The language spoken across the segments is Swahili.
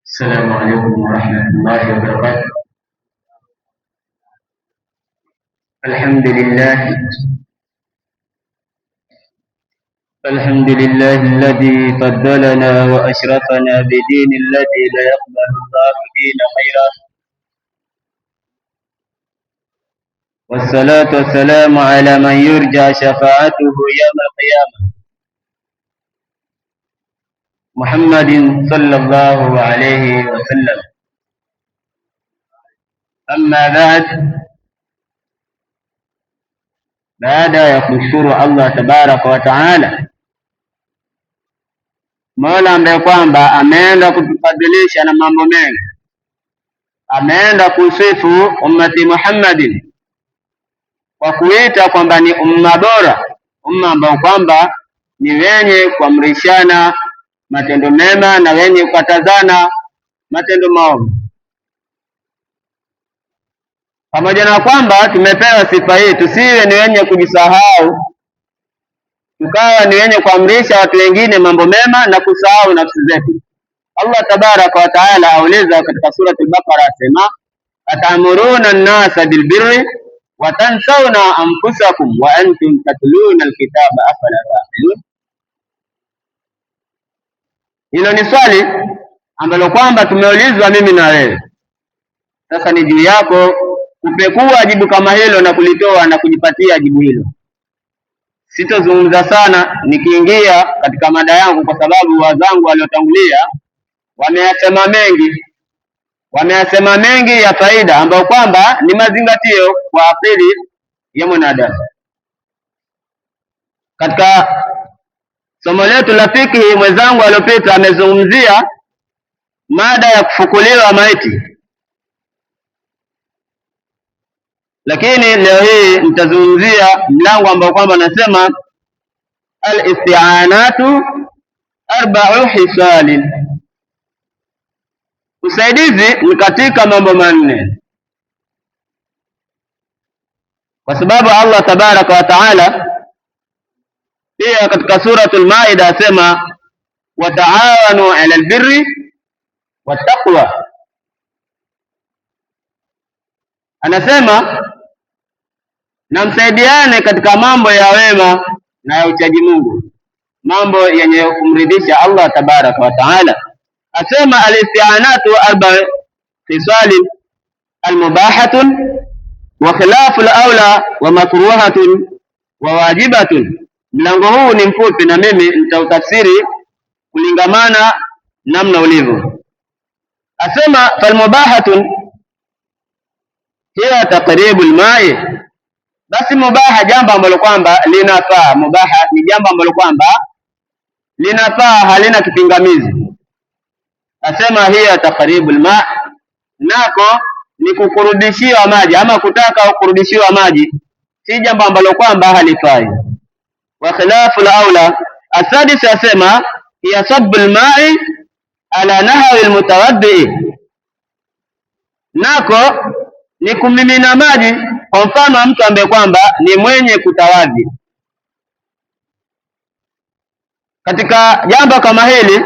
السلام عليكم ورحمة الله وبركاته. الحمد لله الذي فضلنا وأشرفنا بدين الذي لا يقبل الله دين خيرا، والصلاة والسلام على من يرجى شفاعته يوم القيامة، محمد صلى الله عليه وسلم. أما baada ya kumshukuru Allah tabaraka wa taala, Mola ambaye kwamba ameenda kutufadhilisha na mambo mengi, ameenda kusifu ummati Muhammadin kwa kuita kwamba ni umma bora, umma ambao kwamba ni wenye kuamrishana matendo mema na wenye kukatazana matendo maovu. Pamoja na kwamba tumepewa sifa hii, tusiwe ni wenye kujisahau tukawa ni wenye kuamrisha watu wengine mambo mema na kusahau nafsi zetu. Allah tabaraka wa taala auleza katika surati al-Baqara, asema atamuruna an-nasa bilbirri wa tansawna anfusakum wa antum tatluna alkitaba afala ta'qilun. Hilo ni swali ambalo kwamba tumeulizwa mimi na wewe. Sasa ni juu yako kupekua jibu kama hilo na kulitoa na kujipatia jibu hilo. Sitozungumza sana nikiingia katika mada yangu, kwa sababu wazangu waliotangulia wameyasema mengi ya faida ambayo kwamba ni mazingatio kwa akili ya mwanadamu. Katika somo letu la fiqh, mwenzangu aliyopita amezungumzia mada ya kufukuliwa maiti, lakini leo hii nitazungumzia mlango ambao kwamba anasema al-isti'anatu arba'u hisalin. Usaidizi ni katika mambo manne, kwa sababu Allah tabaraka wa taala pia katika suratul Maida asema wataawanu 'alal birri wattaqwa, anasema na msaidiane katika mambo ya wema na ya uchaji Mungu, mambo yenye kumridhisha Allah tabaraka wa taala. Asema al-isti'anatu arba' khisalin al-mubahatun wa khilafu al-awla wa makruhatun wa wajibatun. Mlango huu ni mfupi na mimi nitautafsiri kulingamana namna ulivyo. Asema falmubahatun hiya taqribu al-ma'i, basi mubaha jambo ambalo kwamba linafaa. Mubaha ni jambo ambalo kwamba linafaa, halina kipingamizi. Asema hiya taqribu al-ma', nako ni kukurudishiwa maji ama kutaka kurudishiwa maji, si jambo ambalo kwamba halifai. Wa khilafu al-aula asadis, asema hiya sabbu al-ma'i ala nahwi al-mutawaddi, nako ni kumimina maji kwa mfano mtu ambaye kwamba ni mwenye kutawadhi. Katika jambo kama hili,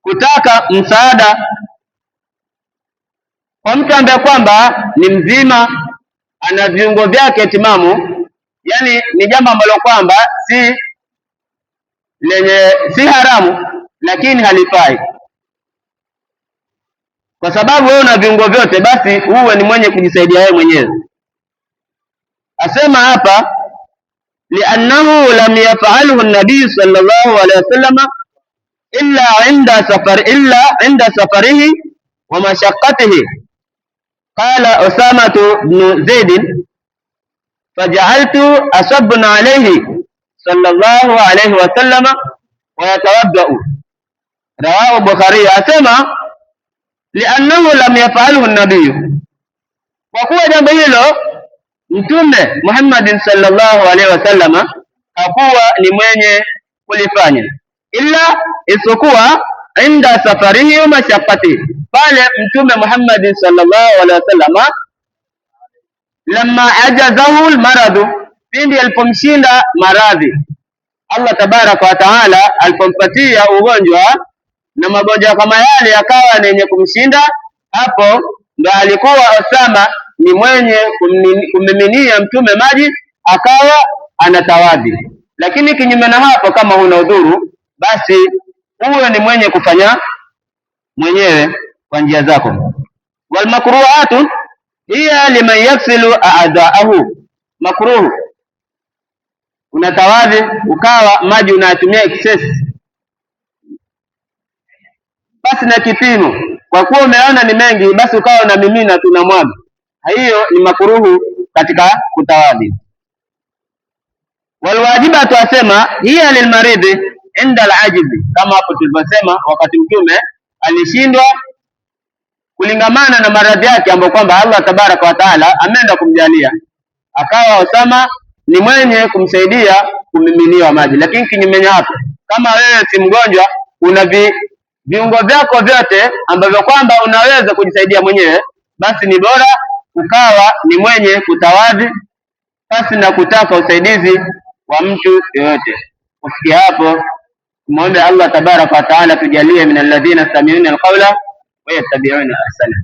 kutaka msaada kwa mtu ambaye kwamba ni mzima, ana viungo vyake timamu, yani ni jambo ambalo kwamba si haramu, lakini halifai, kwa sababu wewe una viungo vyote, basi uwe ni mwenye kujisaidia wewe mwenyewe. Asema hapa li'annahu lam yaf'alhu an-nabiy sallallahu alayhi wasallam illa 'inda safarihi wa mashaqqatihi. Qala Usama ibn Zaid faj'altu asabna alayhi sallallahu alayhi wasallam wa yatawaddau. Rawahu Bukhari. Asema li'annahu lam yaf'alhu an-nabiy, kwa kuwa jambo hilo Mtume Muhammad sallallahu alaihi wasallam hakuwa ni mwenye kulifanya, illa isipokuwa inda safarihi wa mashaqqati, pale Mtume Muhammad sallallahu alaihi wasallam lamma ajazahu al-marad, pindi alipomshinda maradhi. Allah tabaraka wa taala alipompatia ugonjwa na magonjwa kama yale yakawa ni yenye kumshinda, hapo ndo alikuwa Osama ni mwenye kummiminia mtume maji akawa anatawadhi. Lakini kinyume na hapo, kama huna udhuru, basi huyo ni mwenye kufanya mwenyewe kwa njia zako. Wal makruhatu hiya liman yaksilu a'dha'ahu, makruhu unatawadhi ukawa maji unatumia excess basi na kipimo, kwa kuwa umeona ni mengi, basi ukawa unamimina tu na mwaga, hiyo ni makruhu katika kutawadhi. Walwajibatu asema hiya lilmaridhi inda alajizi, kama hapo tulivyosema wakati mtume alishindwa kulingamana na maradhi yake ambayo kwamba Allah tabaraka wa taala ameenda kumjalia, akawa Osama ni mwenye kumsaidia kumiminiwa maji. Lakini kinyume hapo, kama wewe si mgonjwa, una viungo vyako vyote ambavyo kwamba unaweza kujisaidia mwenyewe, basi ni bora ukawa ni mwenye kutawadhi basi na kutaka usaidizi wa mtu yoyote. Kufikia hapo, muombe Allah tabaraka wa taala tujalie min alladhina yastami'una alqawla wa yattabi'una ahsana.